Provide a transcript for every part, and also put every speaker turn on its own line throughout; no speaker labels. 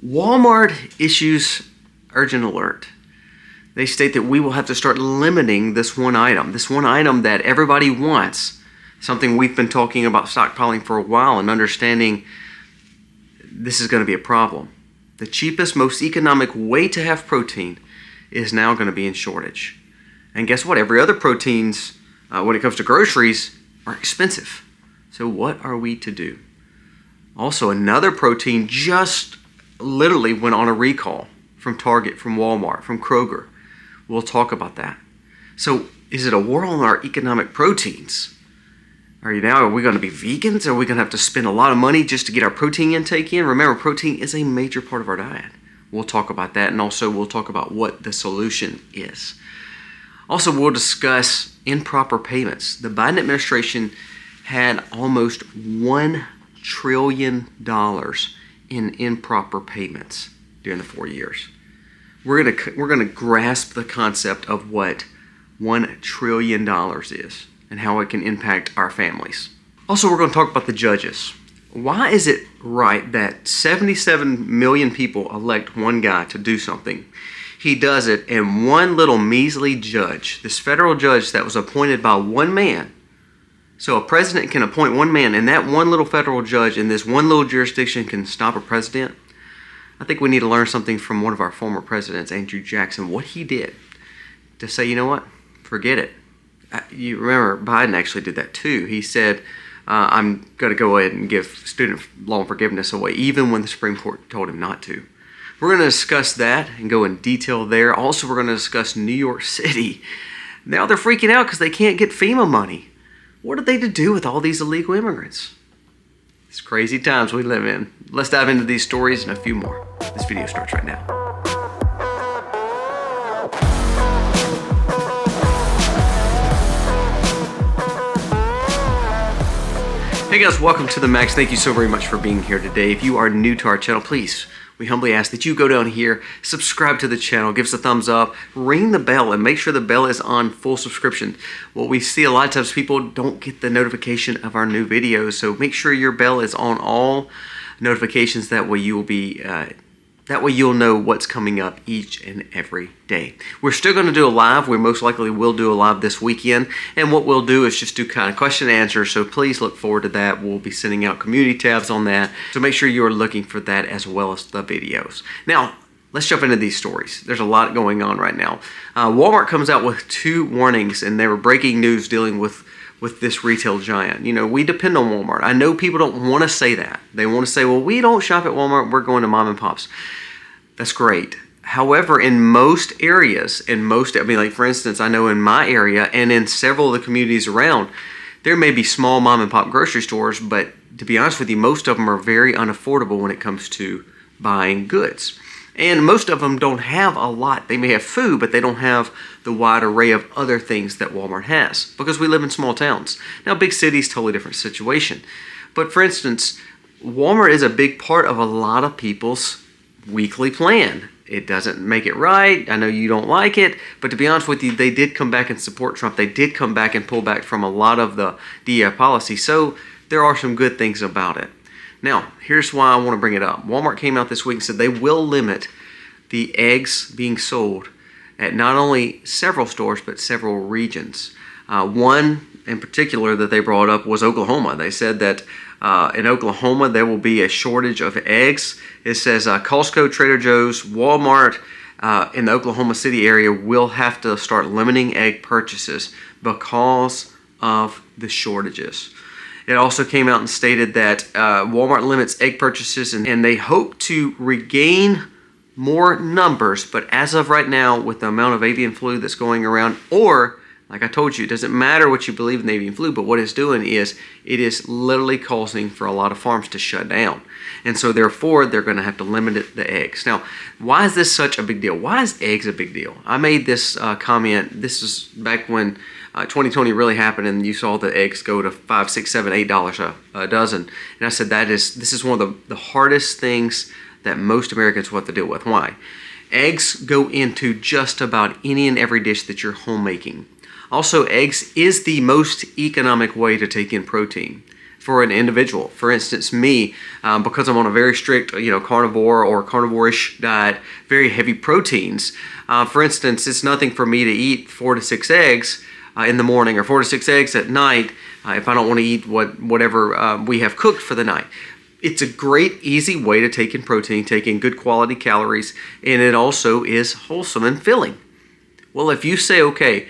Walmart issues urgent alert. They state that we will have to start limiting this one item that everybody wants, something we've been talking about stockpiling for a while and understanding this is going to be a problem. The cheapest, most economic way to have protein is now going to be in shortage. And guess what? Every other proteins, when it comes to groceries, are expensive. So what are we to do? Also, another protein just literally went on a recall from Target, from Walmart, from Kroger. We'll talk about that. So is it a war on our economic proteins? Are we going to be vegans? Are we going to have to spend a lot of money just to get our protein intake in? Remember, protein is a major part of our diet. We'll talk about that, and also we'll talk about what the solution is. Also, we'll discuss improper payments. The Biden administration had almost $1 trillion in improper payments during the 4 years. We're gonna grasp the concept of what $1 trillion is and how it can impact our families. Also, we're going to talk about the judges. Why is it right that 77 million people elect one guy to do something? He does it, and one little measly judge, this federal judge that was appointed by one man. So a president can appoint one man, and that one little federal judge in this one little jurisdiction can stop a president. I think we need to learn something from one of our former presidents, Andrew Jackson, what he did to say, you know what, forget it. You remember Biden actually did that too. He said, I'm going to go ahead and give student loan forgiveness away, even when the Supreme Court told him not to. We're going to discuss that and go in detail there. Also, we're going to discuss New York City. Now they're freaking out because they can't get FEMA money. What are they to do with all these illegal immigrants? It's crazy times we live in. Let's dive into these stories and a few more. This video starts right now. Hey guys, welcome to the Max. Thank you so very much for being here today. If you are new to our channel, please, we humbly ask that you go down here, subscribe to the channel, give us a thumbs up, ring the bell, and make sure the bell is on full subscription. What we see a lot of times, people don't get the notification of our new videos, so make sure your bell is on all notifications. That way you'll know what's coming up each and every day. We're still going to do a live. We most likely will do a live this weekend. And what we'll do is just do kind of question and answer. So please look forward to that. We'll be sending out community tabs on that. So make sure you're looking for that as well as the videos. Now, let's jump into these stories. There's a lot going on right now. Walmart comes out with 2 warnings, and they were breaking news dealing with this retail giant. You know, we depend on Walmart. I know people don't want to say that. They want to say, well, we don't shop at Walmart, we're going to mom and pops. That's great. However, in most areas, like for instance, I know in my area and in several of the communities around, there may be small mom and pop grocery stores, but to be honest with you, most of them are very unaffordable when it comes to buying goods. And most of them don't have a lot. They may have food, but they don't have the wide array of other things that Walmart has because we live in small towns. Now, big cities, totally different situation. But for instance, Walmart is a big part of a lot of people's weekly plan. It doesn't make it right. I know you don't like it, but to be honest with you, they did come back and support Trump. They did come back and pull back from a lot of the DEI policy. So there are some good things about it. Now, here's why I want to bring it up. Walmart came out this week and said they will limit the eggs being sold at not only several stores, but several regions. One in particular that they brought up was Oklahoma. They said that in Oklahoma, there will be a shortage of eggs. It says Costco, Trader Joe's, Walmart in the Oklahoma City area will have to start limiting egg purchases because of the shortages. It also came out and stated that Walmart limits egg purchases and they hope to regain more numbers. But as of right now, with the amount of avian flu that's going around, or like I told you, it doesn't matter what you believe in the avian flu, but what it's doing is it is literally causing for a lot of farms to shut down. And so therefore, they're going to have to limit the eggs. Now, why is this such a big deal? Why is eggs a big deal? I made this comment. This is back when 2020 really happened and you saw the eggs go to $5, $6, $7, $8 a dozen. And I said this is one of the hardest things that most Americans will have to deal with. Why? Eggs go into just about any and every dish that you're homemaking. Also, eggs is the most economic way to take in protein. for an individual. For instance, me, because I'm on a very strict, carnivore or carnivore-ish diet, very heavy proteins. For instance, it's nothing for me to eat 4 to 6 eggs in the morning or 4 to 6 eggs at night if I don't want to eat whatever we have cooked for the night. It's a great, easy way to take in protein, take in good quality calories, and it also is wholesome and filling. Well, if you say, okay,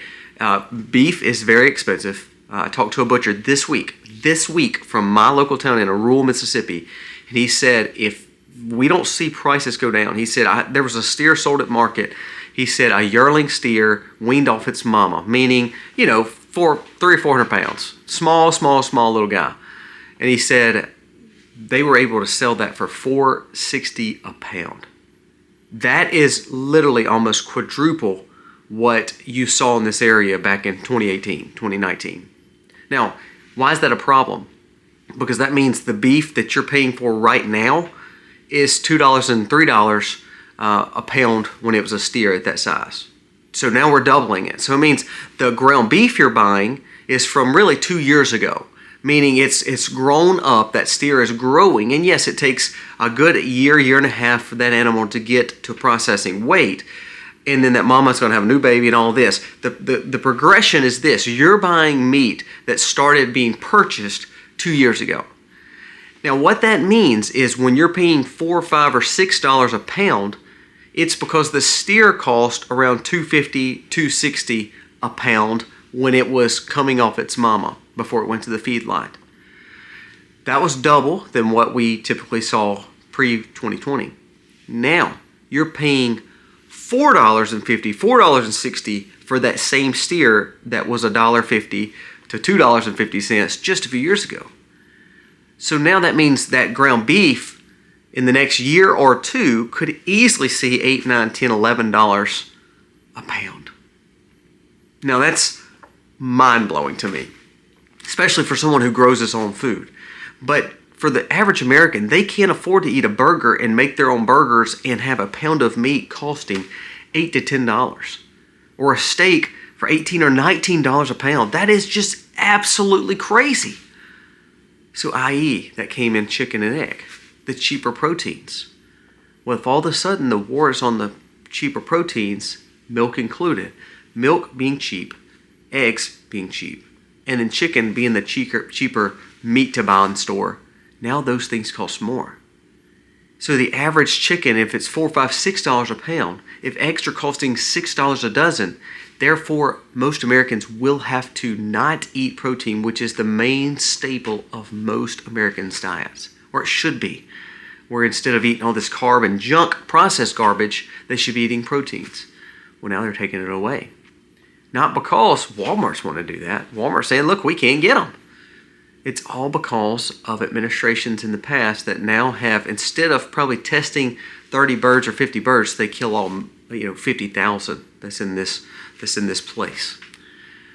beef is very expensive. I talked to a butcher this week from my local town in rural Mississippi, and he said if we don't see prices go down, he said there was a steer sold at market. He said a yearling steer weaned off its mama, meaning, for 300 or 400 pounds, small little guy. And he said they were able to sell that for $4.60 a pound. That is literally almost quadruple what you saw in this area back in 2018, 2019. Now, why is that a problem? Because that means the beef that you're paying for right now is $2 and $3 a pound when it was a steer at that size. So now we're doubling it. So it means the ground beef you're buying is from really 2 years ago, meaning it's grown up, that steer is growing, and yes, it takes a good year and a half for that animal to get to processing weight. And then that mama's going to have a new baby and all this. The progression is this. You're buying meat that started being purchased 2 years ago. Now, what that means is when you're paying $4, $5, or $6 a pound, it's because the steer cost around $2.50, $2.60 a pound when it was coming off its mama before it went to the feed lot. That was double than what we typically saw pre-2020. Now, you're paying $4.50, $4.60 for that same steer that was $1.50 to $2.50 just a few years ago. So now that means that ground beef in the next year or two could easily see $8, $9, $10, $11 a pound. Now that's mind-blowing to me, especially for someone who grows his own food. But for the average American, they can't afford to eat a burger and make their own burgers and have a pound of meat costing $8 to $10. Or a steak for $18 or $19 a pound. That is just absolutely crazy. So i.e., that came in chicken and egg, the cheaper proteins. Well, if all of a sudden the war is on the cheaper proteins, milk included, milk being cheap, eggs being cheap, and then chicken being the cheaper meat to buy in store, now those things cost more. So the average chicken, if it's $4, $5, $6 a pound, if eggs are costing $6 a dozen, therefore most Americans will have to not eat protein, which is the main staple of most Americans' diets, or it should be. Where instead of eating all this carb and junk processed garbage, they should be eating proteins. Well, now they're taking it away. Not because Walmart's want to do that. Walmart's saying, look, we can't get them. It's all because of administrations in the past that now have, instead of probably testing 30 birds or 50 birds, they kill all 50,000 that's in this place.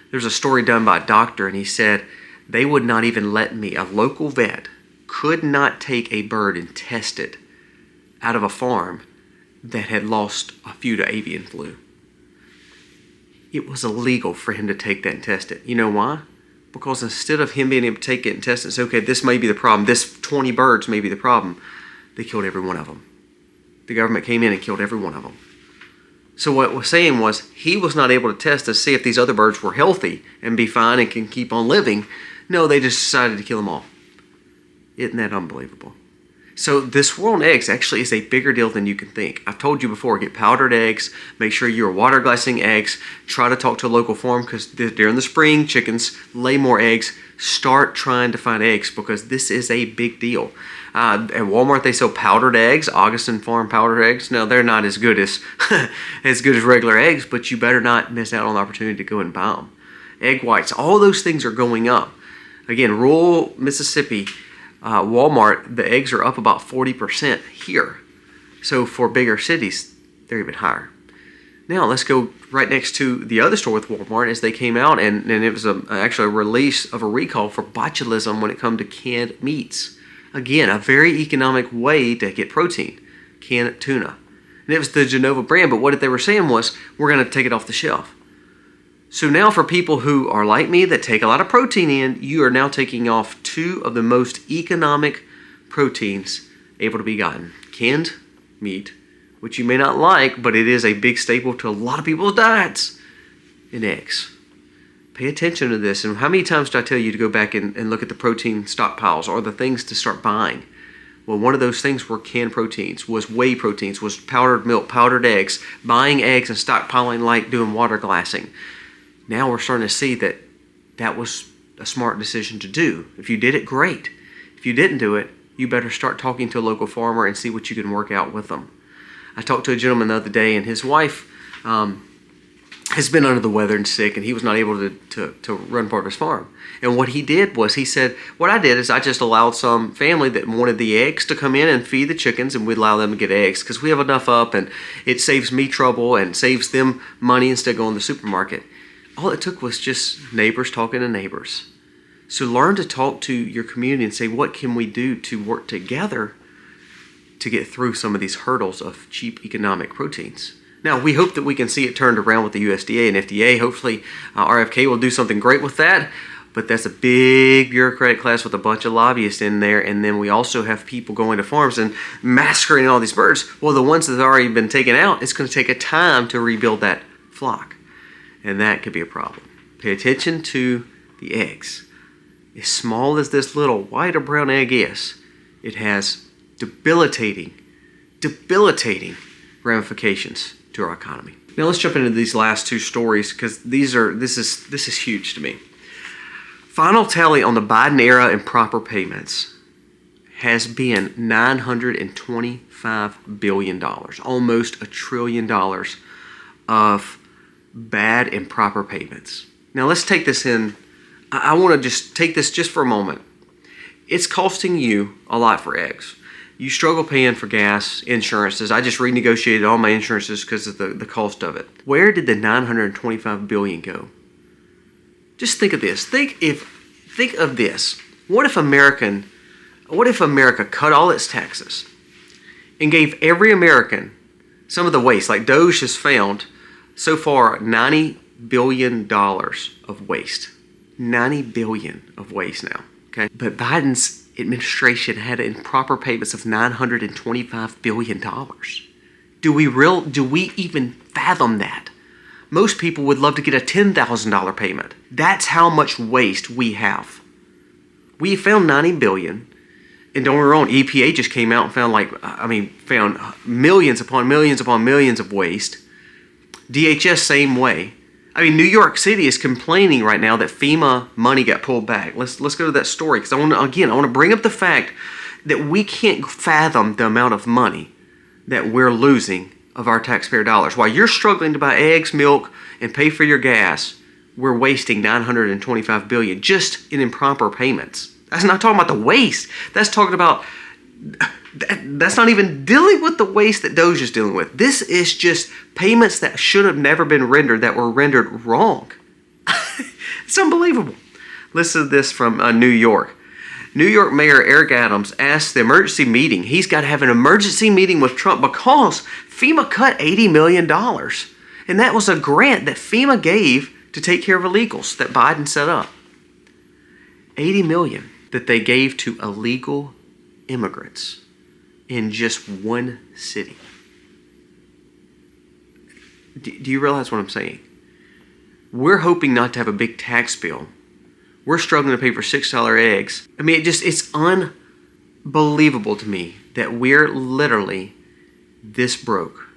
There's a story done by a doctor, and he said they would not even let me, a local vet, could not take a bird and test it out of a farm that had lost a few to avian flu. It was illegal for him to take that and test it. You know why? Because instead of him being able to take it and test it and say, okay, this may be the problem, this 20 birds may be the problem, they killed every one of them. The government came in and killed every one of them. So what it was saying was he was not able to test to see if these other birds were healthy and be fine and can keep on living. No, they just decided to kill them all. Isn't that unbelievable? So this war on eggs actually is a bigger deal than you can think. I've told you before, get powdered eggs, make sure you're water glassing eggs, try to talk to a local farm because during the spring, chickens lay more eggs. Start trying to find eggs because this is a big deal. At Walmart, they sell powdered eggs, Augustin Farm powdered eggs. Now, they're not as good as regular eggs, but you better not miss out on the opportunity to go and buy them. Egg whites, all those things are going up. Again, rural Mississippi, Walmart, the eggs are up about 40% here. So for bigger cities, they're even higher. Now let's go right next to the other store with Walmart as they came out and it was actually a release of a recall for botulism when it comes to canned meats. Again, a very economic way to get protein, canned tuna. And it was the Genova brand, but what they were saying was, we're going to take it off the shelf. So now for people who are like me that take a lot of protein in, you are now taking off two of the most economic proteins able to be gotten. Canned meat, which you may not like, but it is a big staple to a lot of people's diets, and eggs. Pay attention to this. And how many times do I tell you to go back and look at the protein stockpiles or the things to start buying? Well, one of those things were canned proteins, was whey proteins, was powdered milk, powdered eggs, buying eggs and stockpiling like doing water glassing. Now we're starting to see that that was a smart decision to do. If you did it, great. If you didn't do it, you better start talking to a local farmer and see what you can work out with them. I talked to a gentleman the other day, and his wife has been under the weather and sick, and he was not able to run part of his farm. And what he did was, he said, what I did is I just allowed some family that wanted the eggs to come in and feed the chickens, and we'd allow them to get eggs because we have enough up, and it saves me trouble and saves them money instead of going to the supermarket. All it took was just neighbors talking to neighbors. So learn to talk to your community and say, what can we do to work together to get through some of these hurdles of cheap economic proteins? Now, we hope that we can see it turned around with the USDA and FDA. Hopefully, RFK will do something great with that. But that's a big bureaucratic class with a bunch of lobbyists in there. And then we also have people going to farms and massacring all these birds. Well, the ones that have already been taken out, it's going to take a time to rebuild that flock. And that could be a problem. Pay attention to the eggs. As small as this little white or brown egg is, it has debilitating ramifications to our economy. Now let's jump into these last two stories because this is huge to me. Final tally on the Biden era improper payments has been $925 billion, almost $1 trillion of bad improper payments. Now let's take this in. I want to just take this just for a moment. It's costing you a lot for eggs. You struggle paying for gas, insurances. I just renegotiated all my insurances because of the cost of it. Where did the $925 billion go? Just think of this. Think of this. What if America cut all its taxes and gave every American some of the waste? Like DOJ has found so far $90 billion of waste. $90 billion of waste now. Okay, but Biden's administration had improper payments of $925 billion. Do we even fathom that? Most people would love to get a $10,000 payment. That's how much waste we have. We found $90 billion, and don't get me wrong, EPA just came out and found millions upon millions upon millions of waste. DHS, same way. New York City is complaining right now that FEMA money got pulled back. Let's go to that story because I want to bring up the fact that we can't fathom the amount of money that we're losing of our taxpayer dollars. While you're struggling to buy eggs, milk, and pay for your gas, we're wasting $925 billion just in improper payments. That's not talking about the waste. That's talking about. That's not even dealing with the waste that DOJ is dealing with. This is just payments that should have never been rendered that were rendered wrong. It's unbelievable. Listen to this from New York. New York Mayor Eric Adams asked the emergency meeting. He's got to have an emergency meeting with Trump because FEMA cut $80 million. And that was a grant that FEMA gave to take care of illegals that Biden set up. $80 million that they gave to illegal immigrants in just one city. Do you realize what I'm saying? We're hoping not to have a big tax bill. We're struggling to pay for $6 eggs. It's unbelievable to me that we're literally this broke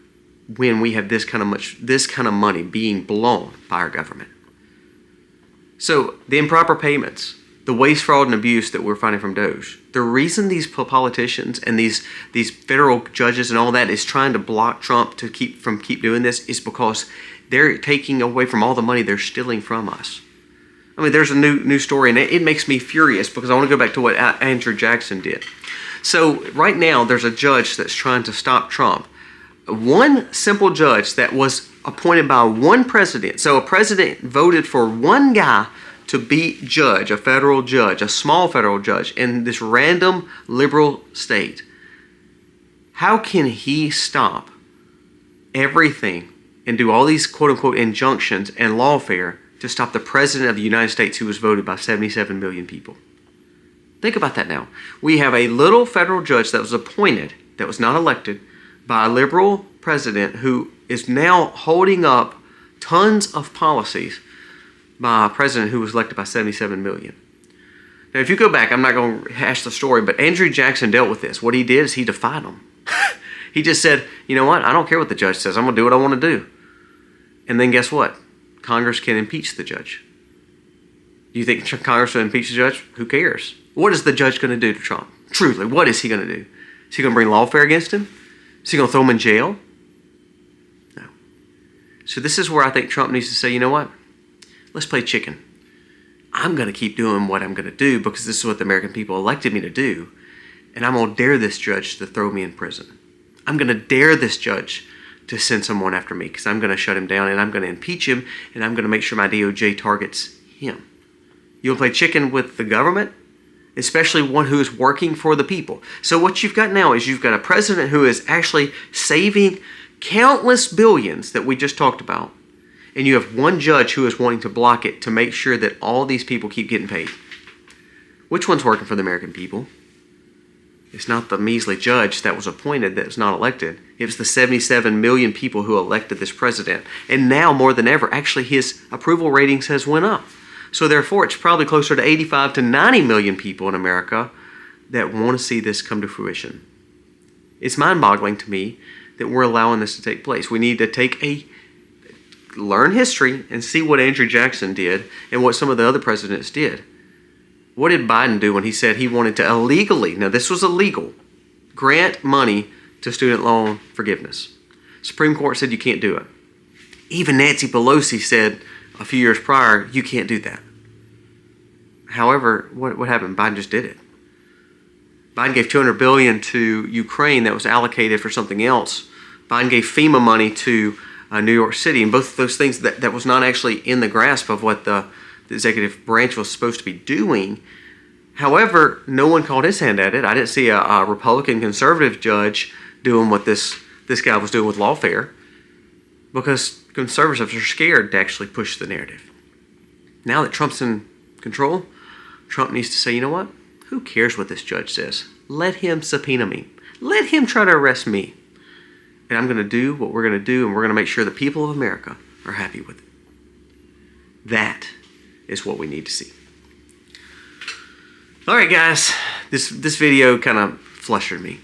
when we have this kind of money being blown by our government. So the improper payments, the waste, fraud, and abuse that we're finding from DOJ. The reason these politicians and these federal judges and all that is trying to block Trump to keep doing this is because they're taking away from all the money they're stealing from us. There's a new story, and it makes me furious because I want to go back to what Andrew Jackson did. So right now, there's a judge that's trying to stop Trump. One simple judge that was appointed by one president. So a president voted for one guy to be judge, a federal judge, a small federal judge in this random liberal state. How can he stop everything and do all these quote-unquote injunctions and lawfare to stop the President of the United States who was voted by 77 million people. Think about that now. We have a little federal judge that was appointed, that was not elected, by a liberal president who is now holding up tons of policies by a president who was elected by 77 million. Now, if you go back, I'm not going to hash the story, but Andrew Jackson dealt with this. What he did is he defied them. He just said, you know what? I don't care what the judge says. I'm going to do what I want to do. And then guess what? Congress can impeach the judge. Do you think Congress will impeach the judge? Who cares? What is the judge going to do to Trump? Truly, what is he going to do? Is he going to bring lawfare against him? Is he going to throw him in jail? No. So this is where I think Trump needs to say, you know what? Let's play chicken. I'm going to keep doing what I'm going to do because this is what the American people elected me to do. And I'm going to dare this judge to throw me in prison. I'm going to dare this judge to send someone after me because I'm going to shut him down and I'm going to impeach him and I'm going to make sure my DOJ targets him. You'll play chicken with the government, especially one who is working for the people. So what you've got now is you've got a president who is actually saving countless billions that we just talked about. And you have one judge who is wanting to block it to make sure that all these people keep getting paid. Which one's working for the American people? It's not the measly judge that was appointed that was not elected. It was the 77 million people who elected this president. And now, more than ever, actually his approval ratings has went up. So therefore, it's probably closer to 85 to 90 million people in America that want to see this come to fruition. It's mind-boggling to me that we're allowing this to take place. We need to learn history and see what Andrew Jackson did and what some of the other presidents did. What did Biden do when he said he wanted to illegally, now this was illegal, grant money to student loan forgiveness? Supreme Court said you can't do it. Even Nancy Pelosi said a few years prior, you can't do that. However, what happened? Biden just did it. Biden gave $200 billion to Ukraine that was allocated for something else. Biden gave FEMA money to New York City, and both of those things that was not actually in the grasp of what the executive branch was supposed to be doing. However, no one called his hand at it. I didn't see a Republican conservative judge doing what this guy was doing with lawfare because conservatives are scared to actually push the narrative. Now that Trump's in control, Trump needs to say, you know what? Who cares what this judge says? Let him subpoena me. Let him try to arrest me. And I'm going to do what we're going to do, and we're going to make sure the people of America are happy with it. That is what we need to see. All right, guys, this video kind of flustered me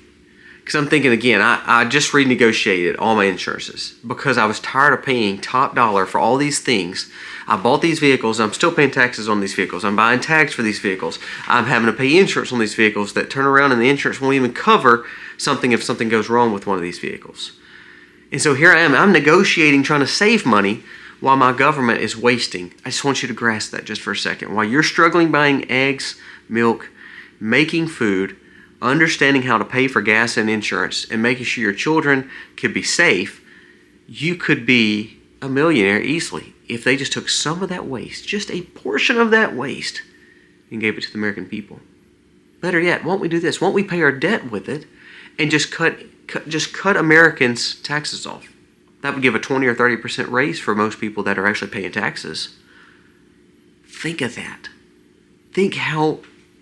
because I'm thinking again, I just renegotiated all my insurances because I was tired of paying top dollar for all these things. I bought these vehicles. I'm still paying taxes on these vehicles. I'm buying tags for these vehicles. I'm having to pay insurance on these vehicles that turn around and the insurance won't even cover something if something goes wrong with one of these vehicles. And so here I am. I'm negotiating, trying to save money while my government is wasting. I just want you to grasp that just for a second. While you're struggling buying eggs, milk, making food, understanding how to pay for gas and insurance, and making sure your children could be safe, you could be a millionaire easily if they just took some of that waste, just a portion of that waste, and gave it to the American people. Better yet, won't we do this? Won't we pay our debt with it and just cut Americans' taxes off? That would give a 20 or 30% raise for most people that are actually paying taxes. Think of that. Think how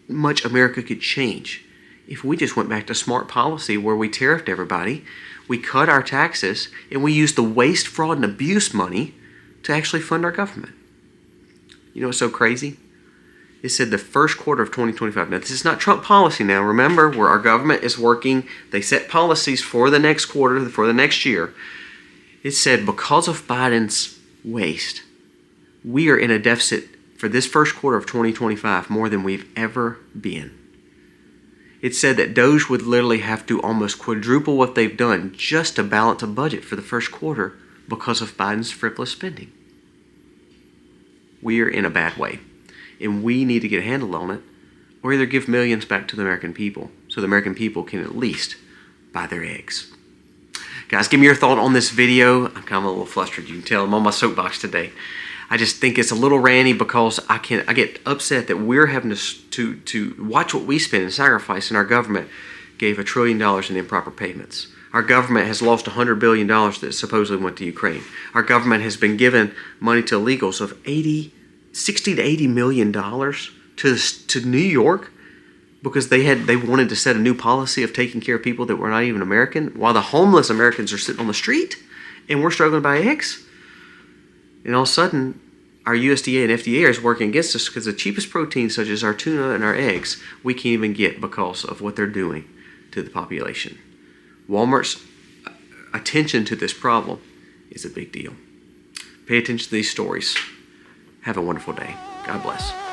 much America could change if we just went back to smart policy where we tariffed everybody, we cut our taxes, and we used the waste, fraud, and abuse money to actually fund our government. You know what's so crazy? It said the first quarter of 2025. Now, this is not Trump policy now. Remember, where our government is working, they set policies for the next quarter, for the next year. It said because of Biden's waste, we are in a deficit for this first quarter of 2025 more than we've ever been. It said that DOJ would literally have to almost quadruple what they've done just to balance a budget for the first quarter because of Biden's frivolous spending. We are in a bad way, and we need to get a handle on it or either give millions back to the American people so the American people can at least buy their eggs. Guys, give me your thought on this video. I'm kind of a little flustered. You can tell I'm on my soapbox today. I just think it's a little ranty because I get upset that we're having to watch what we spend and sacrifice, and our government gave $1 trillion in improper payments. Our government has lost $100 billion that supposedly went to Ukraine. Our government has been given money to illegals of $60 to $80 million to New York because they wanted to set a new policy of taking care of people that were not even American, while the homeless Americans are sitting on the street and we're struggling to buy eggs. And all of a sudden, our USDA and FDA is working against us because the cheapest proteins, such as our tuna and our eggs, we can't even get because of what they're doing to the population. Walmart's attention to this problem is a big deal. Pay attention to these stories. Have a wonderful day. God bless.